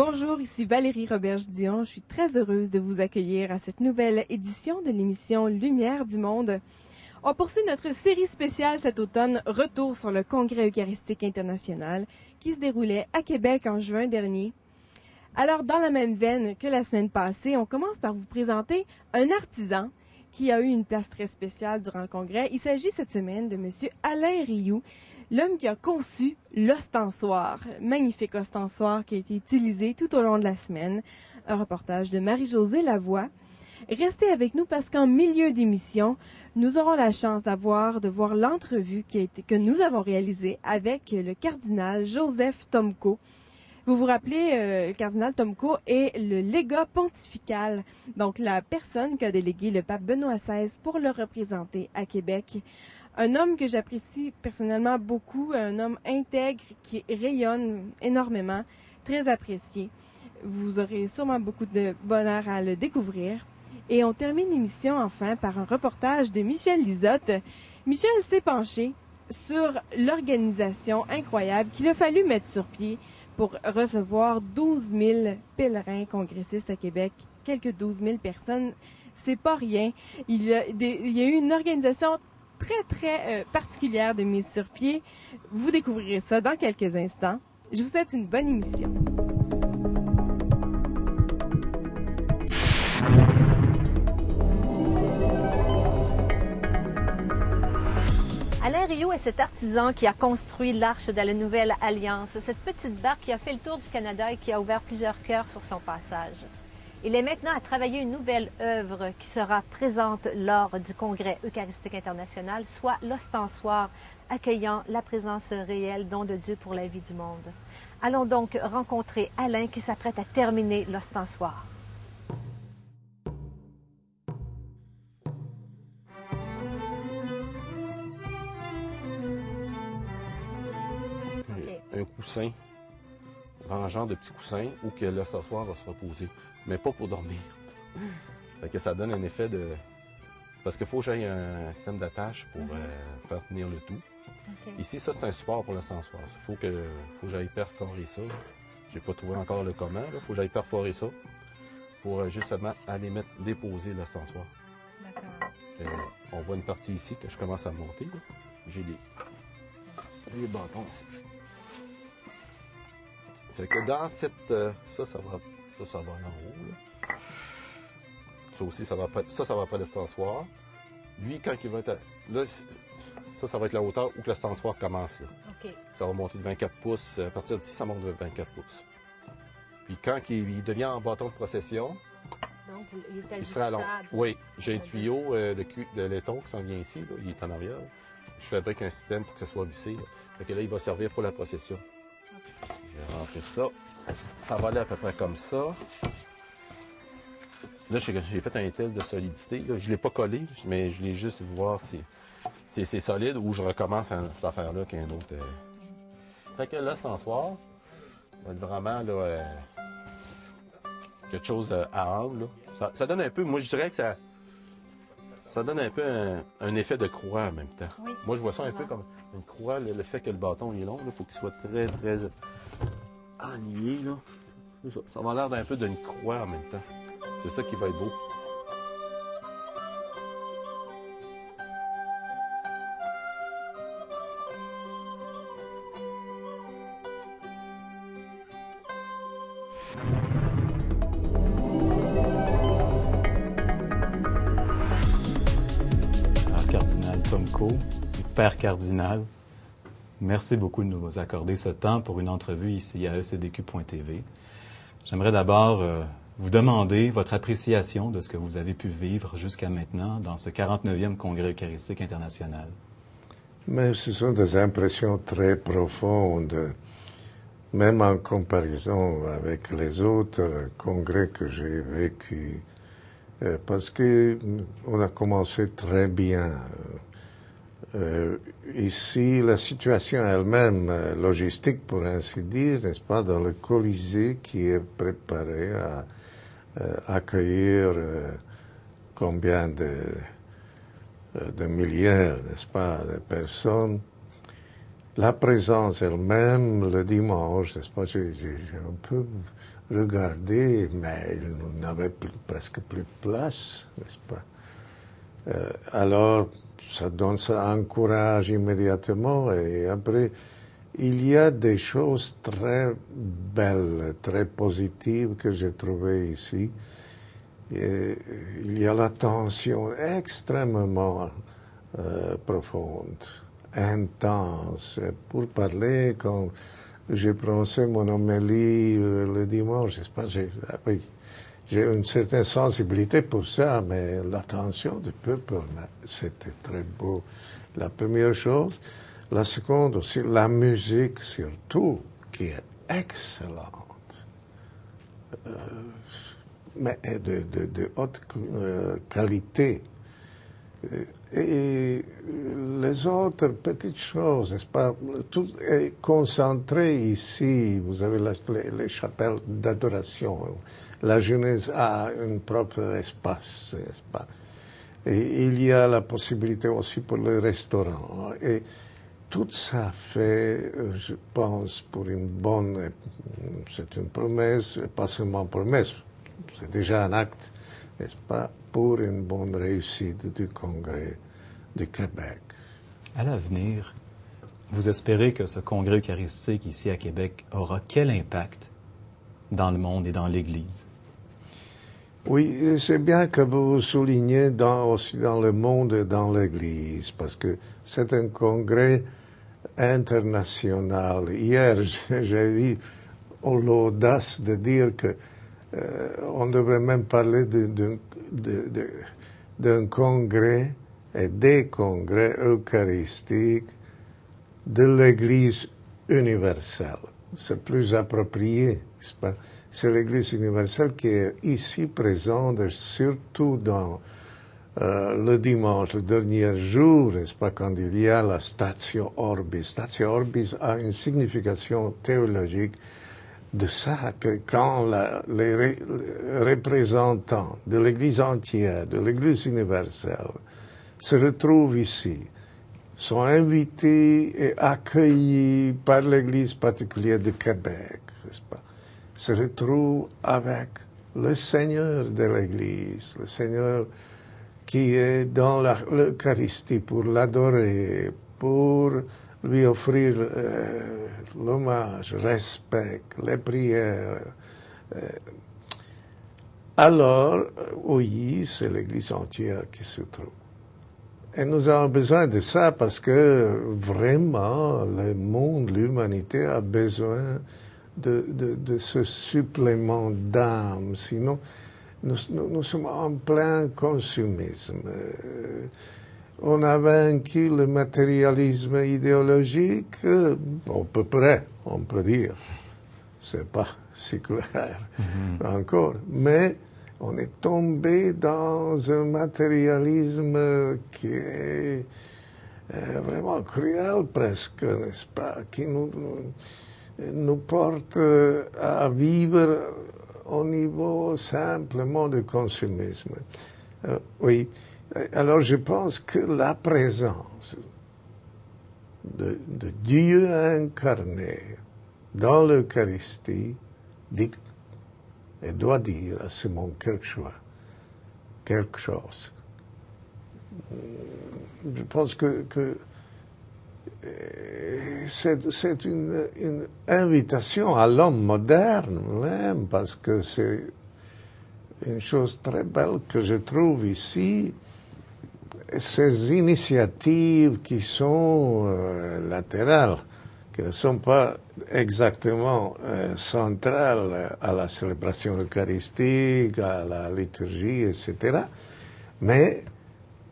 Bonjour, ici Valérie Roberge-Dion. Je suis très heureuse de vous accueillir à cette nouvelle édition de l'émission Lumière du Monde. On poursuit notre série spéciale cet automne, Retour sur le Congrès Eucharistique International, qui se déroulait à Québec en juin dernier. Alors, dans la même veine que la semaine passée, on commence par vous présenter un artisan qui a eu une place très spéciale durant le congrès. Il s'agit cette semaine de M. Alain Rioux, l'homme qui a conçu l'ostensoir, magnifique ostensoir qui a été utilisé tout au long de la semaine. Un reportage de Marie-Josée Lavoie. Restez avec nous parce qu'en milieu d'émission, nous aurons la chance de voir l'entrevue que nous avons réalisée avec le cardinal Joseph Tomco. Vous vous rappelez, le cardinal Tomco est le légat pontifical, donc la personne qu'a délégué le pape Benoît XVI pour le représenter à Québec. Un homme que j'apprécie personnellement beaucoup, un homme intègre qui rayonne énormément, très apprécié. Vous aurez sûrement beaucoup de bonheur à le découvrir. Et on termine l'émission enfin par un reportage de Michel Lizotte. Michel s'est penché sur l'organisation incroyable qu'il a fallu mettre sur pied pour recevoir 12 000 pèlerins congressistes à Québec. Quelques 12 000 personnes, c'est pas rien. Il y a eu une organisation très particulière de mise sur pied. Vous découvrirez ça dans quelques instants. Je vous souhaite une bonne émission. Alain Rioux est cet artisan qui a construit l'Arche de la Nouvelle Alliance, cette petite barque qui a fait le tour du Canada et qui a ouvert plusieurs cœurs sur son passage. Il est maintenant à travailler une nouvelle œuvre qui sera présente lors du Congrès Eucharistique International, soit l'ostensoir, accueillant la présence réelle, don de Dieu pour la vie du monde. Allons donc rencontrer Alain qui s'apprête à terminer l'ostensoir. Un coussin, un genre de petit coussin où que l'ostensoir va se reposer, mais pas pour dormir. Fait que ça donne un effet de... Parce qu'il faut que j'aille un système d'attache pour faire tenir le tout. Okay. Ici, ça, c'est un support pour l'ostensoir. Il faut que j'aille perforer ça. J'ai pas trouvé encore le comment. Il faut que j'aille perforer ça pour justement aller déposer l'ostensoir. D'accord. On voit une partie ici que je commence à monter. Là. J'ai les bâtons ici. Fait que dans cette... ça va en haut. Là. Ça aussi, ça va pas l'ostensoir. Lui, quand il va être... Là, ça va être la hauteur où l'ostensoir commence. Là. Okay. Ça va monter de 24 pouces. À partir d'ici, ça monte de 24 pouces. Puis quand il devient en bâton de procession, donc, il sera long. Oui, j'ai un tuyau de laiton qui s'en vient ici. Là. Il est en arrière. Je fabrique un système pour que ça soit vissé. Fait que là, il va servir pour la procession. Je vais rentrer ça. Ça va aller à peu près comme ça. Là, j'ai fait un test de solidité. Là. Je ne l'ai pas collé, mais je l'ai juste vu voir si c'est solide ou je recommence cette affaire-là qu'un autre. Fait que l'ostensoir va être vraiment là, quelque chose à angle. Ça donne un peu, moi je dirais que ça donne un peu un effet de croix en même temps. Oui, moi, je vois ça un peu comme une croix. Le fait que le bâton est long, il faut qu'il soit très aligné. Là. Ça va l'air d'un peu d'une croix en même temps. C'est ça qui va être beau. Père cardinal, merci beaucoup de nous accorder ce temps pour une entrevue ici à ECDQ.tv. J'aimerais d'abord vous demander votre appréciation de ce que vous avez pu vivre jusqu'à maintenant dans ce 49e Congrès Eucharistique International. Mais ce sont des impressions très profondes, même en comparaison avec les autres congrès que j'ai vécus, parce qu'on a commencé très bien. Ici, la situation elle-même, logistique pour ainsi dire, n'est-ce pas, dans le Colisée qui est préparé à accueillir combien de milliers, n'est-ce pas, de personnes. La présence elle-même, le dimanche, n'est-ce pas, j'ai un peu regarder, mais il n'avait presque plus de place, n'est-ce pas? Alors, ça encourage immédiatement, et après, il y a des choses très belles, très positives que j'ai trouvées ici. Et il y a l'attention extrêmement profonde, intense. Pour parler, quand j'ai prononcé mon homélie le dimanche, je sais pas, j'ai une certaine sensibilité pour ça, mais l'attention du peuple, c'était très beau. La première chose. La seconde aussi, la musique surtout, qui est excellente, mais de haute qualité. Et les autres petites choses, n'est-ce pas, tout est concentré ici. Vous avez les chapelles d'adoration. La jeunesse a un propre espace, n'est-ce pas. Et il y a la possibilité aussi pour le restaurant. Et tout ça fait, je pense, c'est une promesse, pas seulement promesse, c'est déjà un acte, n'est-ce pas, pour une bonne réussite du Congrès du Québec. À l'avenir, vous espérez que ce Congrès eucharistique ici à Québec aura quel impact dans le monde et dans l'Église? Oui, c'est bien que vous soulignez aussi dans le monde et dans l'Église, parce que c'est un congrès international. Hier, j'ai eu l'audace de dire que on devrait même parler d'un congrès et des congrès eucharistiques de l'Église universelle. C'est plus approprié, n'est-ce pas? C'est l'Église universelle qui est ici présente, surtout dans le dimanche, le dernier jour, n'est-ce pas, quand il y a la Statio Orbis. Statio Orbis a une signification théologique de ça, que quand les représentants de l'Église entière, de l'Église universelle, se retrouvent ici, sont invités et accueillis par l'Église particulière de Québec, n'est-ce pas, se retrouvent avec le Seigneur de l'Église, le Seigneur qui est dans l'Eucharistie pour l'adorer, pour lui offrir l'hommage, le respect, les prières. Alors, oui, c'est l'Église entière qui se trouve. Et nous avons besoin de ça parce que vraiment, le monde, l'humanité a besoin de ce supplément d'âme. Sinon, nous sommes en plein consumisme. On a vaincu le matérialisme idéologique, à peu près, on peut dire. C'est pas si clair encore. Mais on est tombé dans un matérialisme qui est vraiment cruel presque, n'est-ce pas, qui nous porte à vivre au niveau simplement du consumisme. Oui. Alors je pense que la présence de Dieu incarné dans l'Eucharistie dit et doit dire à Simon quelque chose. Je pense que c'est une invitation à l'homme moderne même, parce que c'est une chose très belle que je trouve ici. Ces initiatives qui sont latérales, qui ne sont pas exactement centrales à la célébration eucharistique, à la liturgie, etc., mais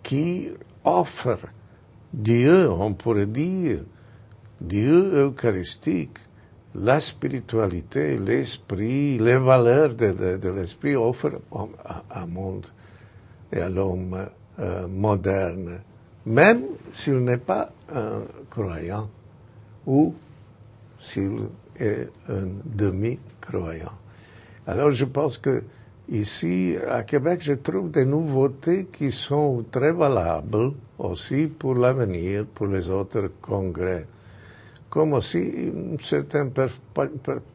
qui offrent Dieu, on pourrait dire, Dieu eucharistique, la spiritualité, l'esprit, les valeurs de l'esprit offrent au monde et à l'homme moderne, même s'il n'est pas un croyant ou s'il est un demi-croyant. Alors je pense que ici, à Québec, je trouve des nouveautés qui sont très valables aussi pour l'avenir, pour les autres congrès, comme aussi une certaine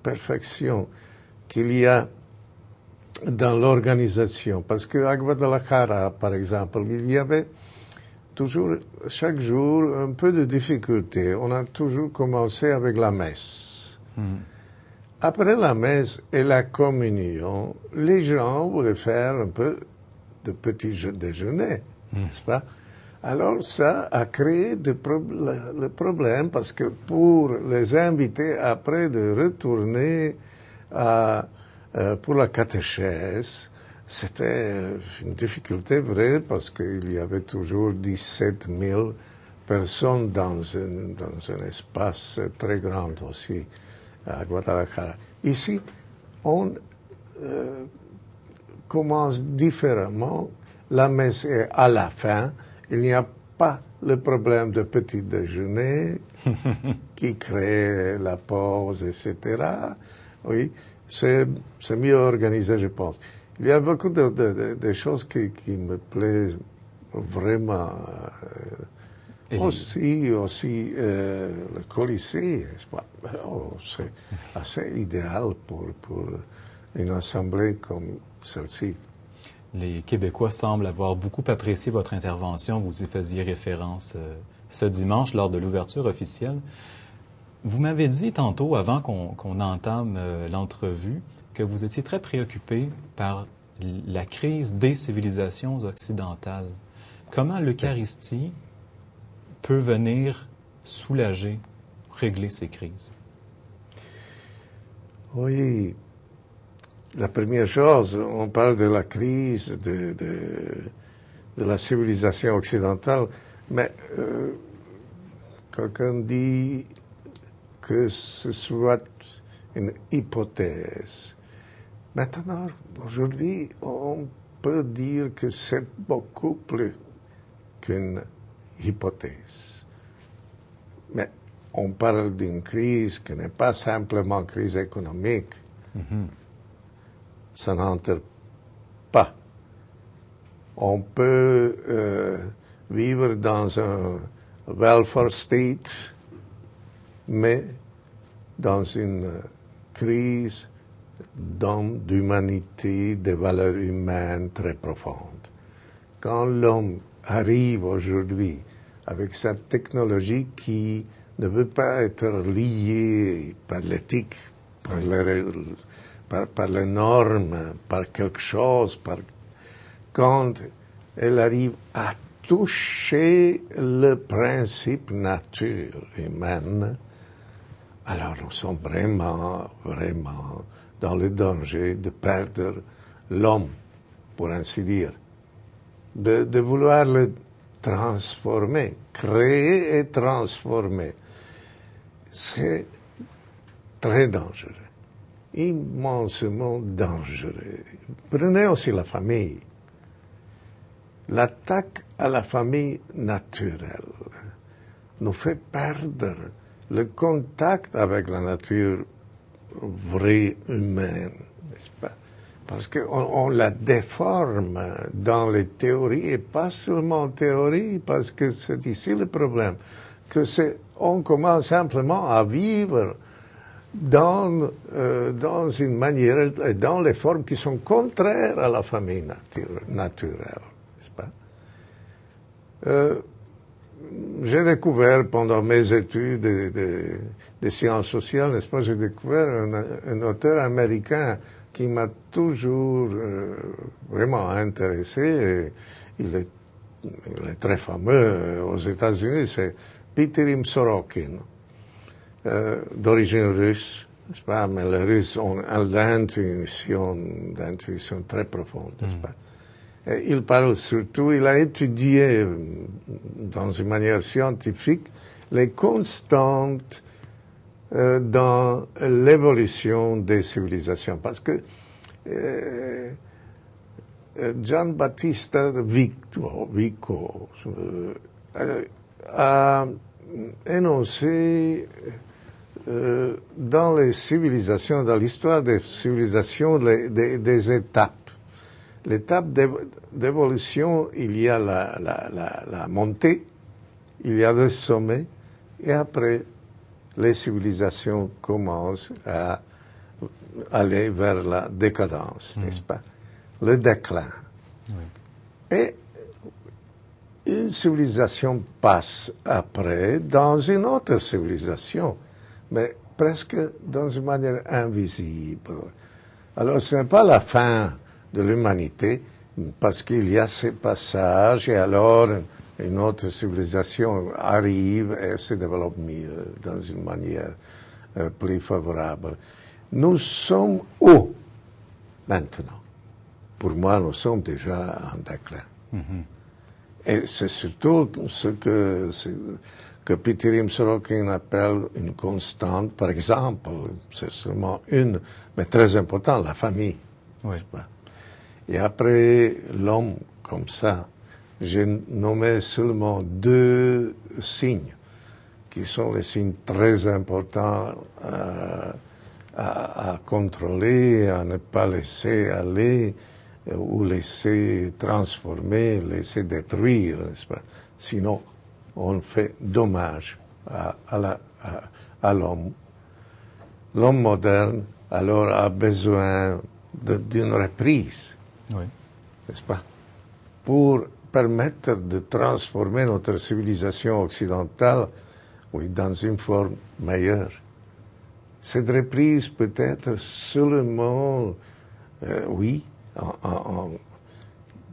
perfection qu'il y a dans l'organisation. Parce qu'à Guadalajara, par exemple, il y avait toujours, chaque jour, un peu de difficulté. On a toujours commencé avec la messe. Après la messe et la communion, les gens voulaient faire un peu de petit déjeuner, n'est-ce pas? Alors ça a créé le problème parce que pour les invités après de retourner pour la catéchèse, c'était une difficulté vraie parce qu'il y avait toujours 17 000 personnes dans un espace très grand aussi à Guadalajara. Ici, on commence différemment. La messe est à la fin. Il n'y a pas le problème de petit déjeuner qui crée la pause, etc. Oui, c'est mieux organisé, je pense. Il y a beaucoup de choses qui me plaisent vraiment. Aussi, le Colisée, c'est assez idéal pour une assemblée comme celle-ci. Les Québécois semblent avoir beaucoup apprécié votre intervention. Vous y faisiez référence ce dimanche lors de l'ouverture officielle. Vous m'avez dit tantôt, avant qu'on entame l'entrevue, que vous étiez très préoccupé par la crise des civilisations occidentales. Comment l'Eucharistie peut venir soulager, régler ces crises? Oui. La première chose, on parle de la crise de la civilisation occidentale, mais quelqu'un dit que ce soit une hypothèse. Maintenant, aujourd'hui, on peut dire que c'est beaucoup plus qu'une hypothèse. Mais on parle d'une crise qui n'est pas simplement crise économique. Ça n'entre pas. On peut vivre dans un welfare state, mais dans une crise d'humanité, de valeurs humaines très profondes. Quand l'homme arrive aujourd'hui avec cette technologie qui ne veut pas être liée par l'éthique, par les normes, par quelque chose, quand elle arrive à toucher le principe nature humaine, alors nous sommes vraiment dans le danger de perdre l'homme, pour ainsi dire. De vouloir le transformer, créer et transformer. C'est très dangereux, immensément dangereux. Prenez aussi la famille. L'attaque à la famille naturelle nous fait perdre le contact avec la nature vraie humaine, n'est-ce pas? Parce qu'on la déforme dans les théories, et pas seulement en théorie, parce que c'est ici le problème, on commence simplement à vivre dans une manière, dans les formes qui sont contraires à la famille naturelle, n'est-ce pas? J'ai découvert pendant mes études de sciences sociales, n'est-ce pas, j'ai découvert un auteur américain qui m'a toujours vraiment intéressé. Il est très fameux aux États-Unis, c'est Pitirim Sorokin, d'origine russe, n'est-ce pas, mais les Russes ont d'intuition très profonde, n'est-ce pas. Et il parle surtout, il a étudié dans une manière scientifique les constantes dans l'évolution des civilisations. Parce que Gian Battista Vico a énoncé dans les civilisations, dans l'histoire des civilisations, des étapes. L'étape d'évolution, il y a la montée, il y a le sommet, et après, les civilisations commencent à aller vers la décadence, n'est-ce pas? Le déclin. Oui. Et une civilisation passe après dans une autre civilisation, mais presque dans une manière invisible. Alors ce n'est pas la fin de l'humanité, parce qu'il y a ces passages, et alors une autre civilisation arrive et se développe mieux, dans une manière plus favorable. Nous sommes où maintenant? Pour moi, nous sommes déjà en déclin. Et c'est surtout ce que Pitirim Sorokin appelle une constante, par exemple, c'est seulement une, mais très importante, la famille. Oui. Et après l'homme, comme ça, j'ai nommé seulement 2 signes, qui sont les signes très importants à contrôler, à ne pas laisser aller, ou laisser transformer, laisser détruire, n'est-ce pas? Sinon, on fait dommage à l'homme. L'homme moderne, alors, a besoin d'une reprise, n'est-ce pas? Pour permettre de transformer notre civilisation occidentale, dans une forme meilleure. Cette reprise peut être seulement, dans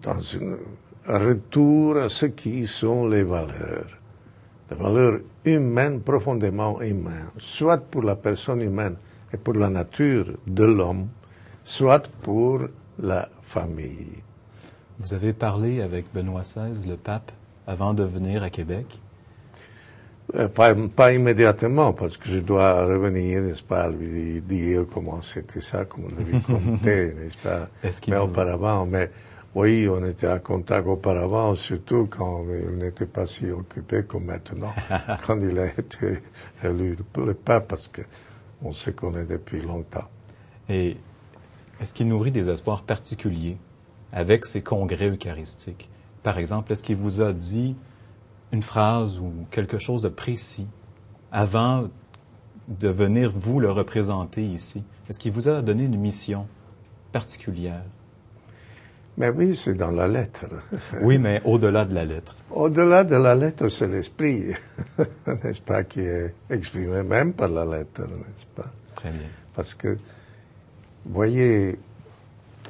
un retour à ce qui sont les valeurs humaines, profondément humaines, soit pour la personne humaine et pour la nature de l'homme, soit pour la famille. Vous avez parlé avec Benoît XVI, le pape, avant de venir à Québec? Pas immédiatement, parce que je dois revenir, n'est-ce pas, lui dire comment c'était ça, comment on lui comptait, n'est-ce pas, auparavant. Mais oui, on était en contact auparavant, surtout quand il n'était pas si occupé comme maintenant, quand il a été élu le pape, parce qu'on se connaît depuis longtemps. Et est-ce qu'il nourrit des espoirs particuliers avec ces congrès eucharistiques? Par exemple, est-ce qu'il vous a dit une phrase ou quelque chose de précis avant de venir vous le représenter ici? Est-ce qu'il vous a donné une mission particulière? Mais oui, c'est dans la lettre. Oui, mais au-delà de la lettre. Au-delà de la lettre, c'est l'esprit, n'est-ce pas, qui est exprimé même par la lettre, n'est-ce pas? Très bien. Parce que, voyez,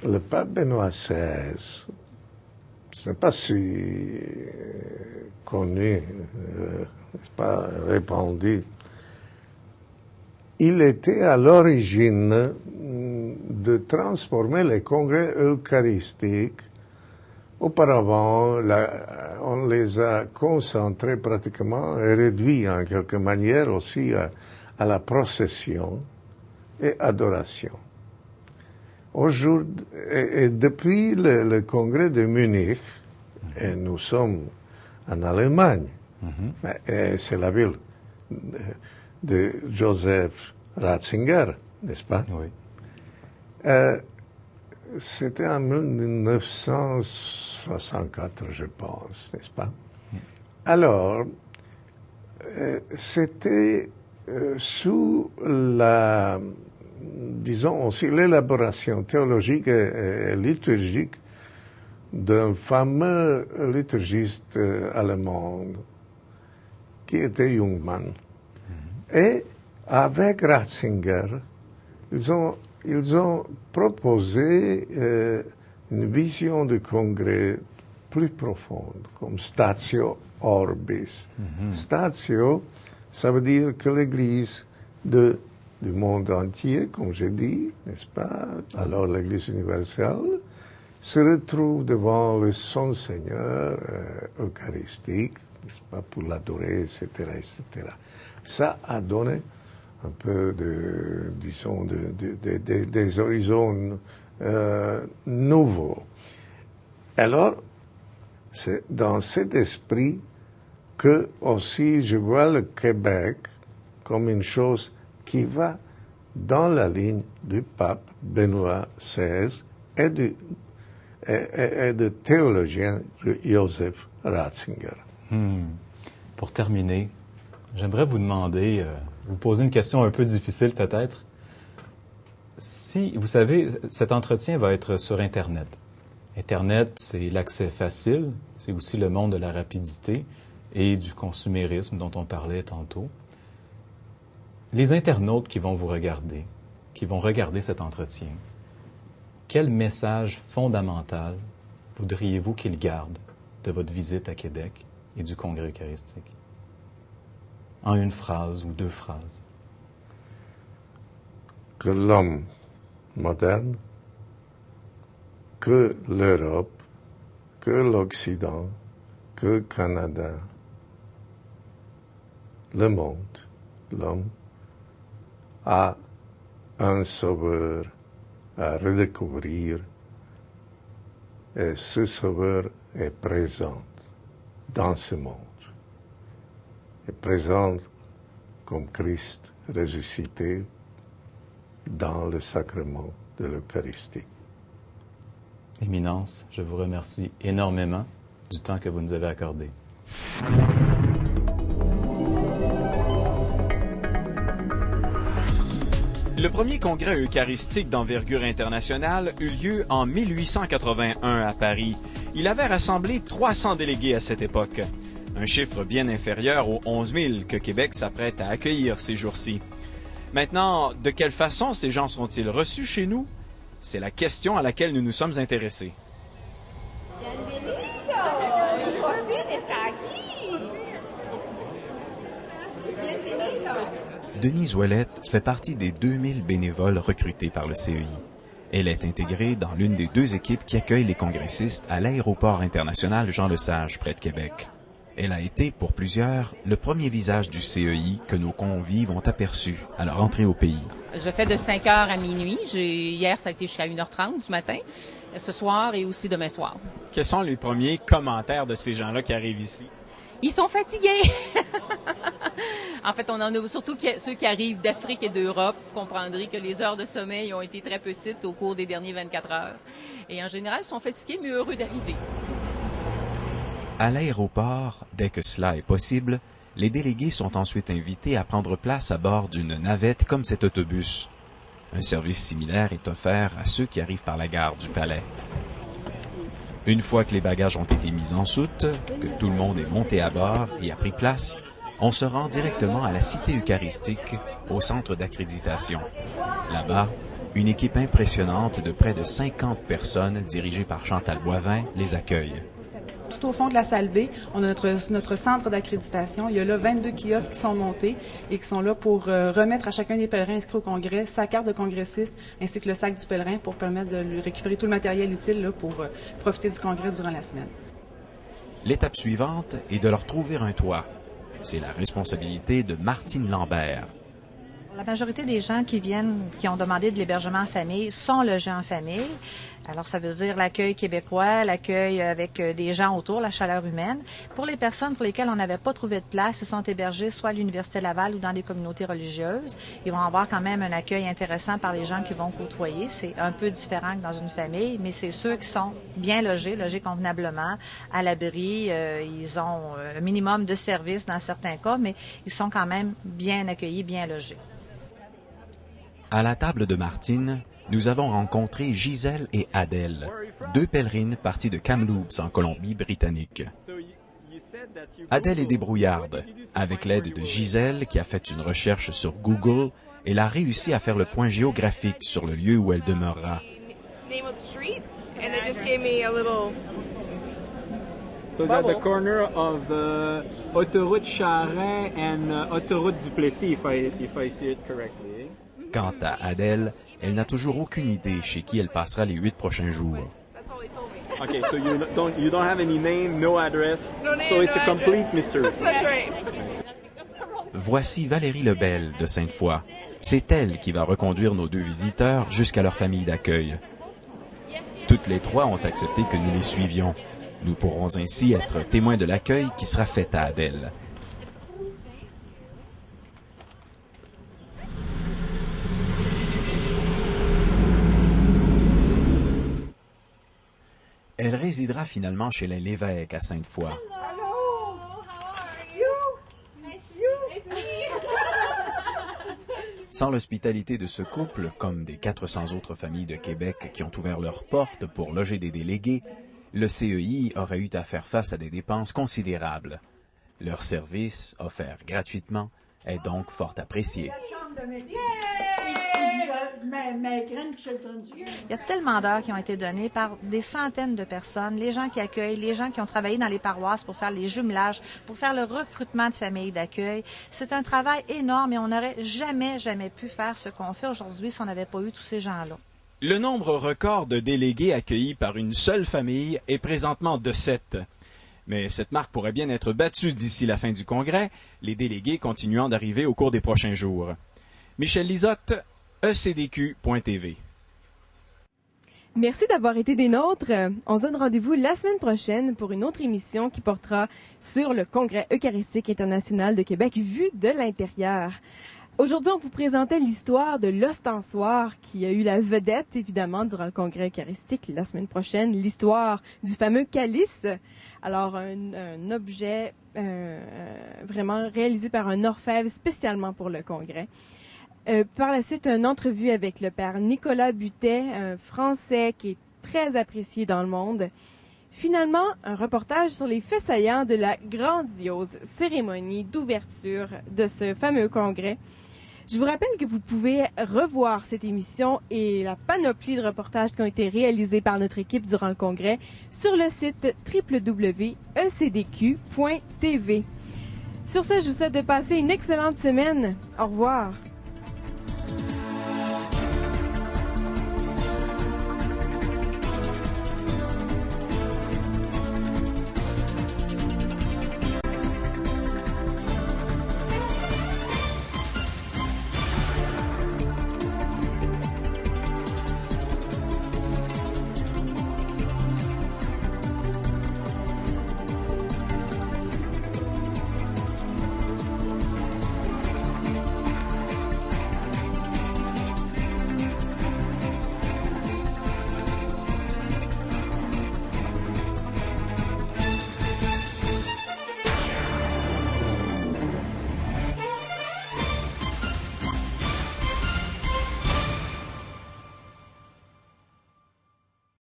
le pape Benoît XVI, ce n'est pas si connu, n'est-ce pas, répandu. Il était à l'origine de transformer les congrès eucharistiques. Auparavant, on les a concentrés pratiquement et réduits en quelque manière aussi à la procession et adoration. Aujourd'hui, et depuis le congrès de Munich, et nous sommes en Allemagne, et c'est la ville de Joseph Ratzinger, n'est-ce pas? Oui. C'était en 1964, je pense, n'est-ce pas? Alors, c'était sous disons aussi l'élaboration théologique et liturgique d'un fameux liturgiste allemand qui était Jungmann. Et avec Ratzinger, ils ont proposé une vision du congrès plus profonde, comme Statio Orbis. Statio, ça veut dire que l'Église du monde entier, comme j'ai dit, n'est-ce pas? Alors l'Église universelle se retrouve devant le son Seigneur eucharistique, n'est-ce pas, pour l'adorer, etc., etc. Ça a donné un peu des horizons nouveaux. Alors, c'est dans cet esprit que aussi je vois le Québec comme une chose qui va dans la ligne du pape Benoît XVI et de théologien Joseph Ratzinger. Pour terminer, j'aimerais vous demander, vous poser une question un peu difficile peut-être. Si, vous savez, cet entretien va être sur Internet. Internet, c'est l'accès facile, c'est aussi le monde de la rapidité et du consumérisme dont on parlait tantôt. Les internautes qui vont vous regarder, qui vont regarder cet entretien, quel message fondamental voudriez-vous qu'ils gardent de votre visite à Québec et du Congrès eucharistique? En une phrase ou deux phrases. Que l'homme moderne, que l'Europe, que l'Occident, que le Canada, le monde, l'homme, a un sauveur à redécouvrir, et ce sauveur est présent dans ce monde, est présent comme Christ ressuscité dans le sacrement de l'Eucharistie. Éminence, je vous remercie énormément du temps que vous nous avez accordé. Le premier congrès eucharistique d'envergure internationale eut lieu en 1881 à Paris. Il avait rassemblé 300 délégués à cette époque, un chiffre bien inférieur aux 11 000 que Québec s'apprête à accueillir ces jours-ci. Maintenant, de quelle façon ces gens sont-ils reçus chez nous? C'est la question à laquelle nous nous sommes intéressés. Denise Ouellette fait partie des 2000 bénévoles recrutés par le CEI. Elle est intégrée dans l'une des deux équipes qui accueillent les congressistes à l'aéroport international Jean-Lesage, près de Québec. Elle a été, pour plusieurs, le premier visage du CEI que nos convives ont aperçu à leur entrée au pays. Je fais de 5h à minuit. Hier, ça a été jusqu'à 1h30 du matin, ce soir et aussi demain soir. Quels sont les premiers commentaires de ces gens-là qui arrivent ici? Ils sont fatigués! En fait, on en a surtout ceux qui arrivent d'Afrique et d'Europe. Vous comprendrez que les heures de sommeil ont été très petites au cours des dernières 24 heures. Et en général, ils sont fatigués mais heureux d'arriver. À l'aéroport, dès que cela est possible, les délégués sont ensuite invités à prendre place à bord d'une navette comme cet autobus. Un service similaire est offert à ceux qui arrivent par la gare du Palais. Une fois que les bagages ont été mis en soute, que tout le monde est monté à bord et a pris place, on se rend directement à la Cité eucharistique, au centre d'accréditation. Là-bas, une équipe impressionnante de près de 50 personnes, dirigée par Chantal Boivin, les accueille. Tout au fond de la salle B, on a notre centre d'accréditation. Il y a là 22 kiosques qui sont montés et qui sont là pour remettre à chacun des pèlerins inscrits au congrès sa carte de congressiste ainsi que le sac du pèlerin pour permettre de lui récupérer tout le matériel utile là, pour profiter du congrès durant la semaine. L'étape suivante est de leur trouver un toit. C'est la responsabilité de Martine Lambert. La majorité des gens qui viennent, qui ont demandé de l'hébergement en famille, sont logés en famille. Alors, ça veut dire l'accueil québécois, l'accueil avec des gens autour, la chaleur humaine. Pour les personnes pour lesquelles on n'avait pas trouvé de place, ils sont hébergés soit à l'Université Laval ou dans des communautés religieuses. Ils vont avoir quand même un accueil intéressant par les gens qui vont côtoyer. C'est un peu différent que dans une famille, mais c'est ceux qui sont bien logés convenablement, à l'abri. Ils ont un minimum de services dans certains cas, mais ils sont quand même bien accueillis, bien logés. À la table de Martine, nous avons rencontré Gisèle et Adèle, deux pèlerines parties de Kamloops en Colombie-Britannique. Adèle est débrouillarde. Avec l'aide de Gisèle, qui a fait une recherche sur Google, elle a réussi à faire le point géographique sur le lieu où elle demeurera. So it's at the corner of Autoroute Charest and Autoroute Duplessis, if I see it correctly. Quant à Adèle, elle n'a toujours aucune idée chez qui elle passera les 8 prochains jours. Okay, so you don't have any name, no address, so it's a complete mystery. That's right. Voici Valérie Lebel de Sainte-Foy. C'est elle qui va reconduire nos deux visiteurs jusqu'à leur famille d'accueil. Toutes les trois ont accepté que nous les suivions. Nous pourrons ainsi être témoins de l'accueil qui sera fait à Adèle. Elle résidera finalement chez les Lévesque à Sainte-Foy. Sans l'hospitalité de ce couple, comme des 400 autres familles de Québec qui ont ouvert leurs portes pour loger des délégués, le CEI aurait eu à faire face à des dépenses considérables. Leur service, offert gratuitement, est donc fort apprécié. Il y a tellement d'heures qui ont été données par des centaines de personnes, les gens qui accueillent, les gens qui ont travaillé dans les paroisses pour faire les jumelages, pour faire le recrutement de familles d'accueil. C'est un travail énorme et on n'aurait jamais pu faire ce qu'on fait aujourd'hui si on n'avait pas eu tous ces gens-là. Le nombre record de délégués accueillis par une seule famille est présentement de 7. Mais cette marque pourrait bien être battue d'ici la fin du congrès, les délégués continuant d'arriver au cours des prochains jours. Michel Lisotte, ECDQ.tv. Merci d'avoir été des nôtres. On se donne rendez-vous la semaine prochaine pour une autre émission qui portera sur le Congrès eucharistique international de Québec vu de l'intérieur. Aujourd'hui, on vous présentait l'histoire de l'ostensoir qui a eu la vedette, évidemment, durant le Congrès eucharistique. La semaine prochaine, l'histoire du fameux calice. Alors, un objet vraiment réalisé par un orfèvre spécialement pour le Congrès. Par la suite, une entrevue avec le père Nicolas Butet, un Français qui est très apprécié dans le monde. Finalement, un reportage sur les faits saillants de la grandiose cérémonie d'ouverture de ce fameux congrès. Je vous rappelle que vous pouvez revoir cette émission et la panoplie de reportages qui ont été réalisés par notre équipe durant le congrès sur le site www.ecdq.tv. Sur ce, je vous souhaite de passer une excellente semaine. Au revoir.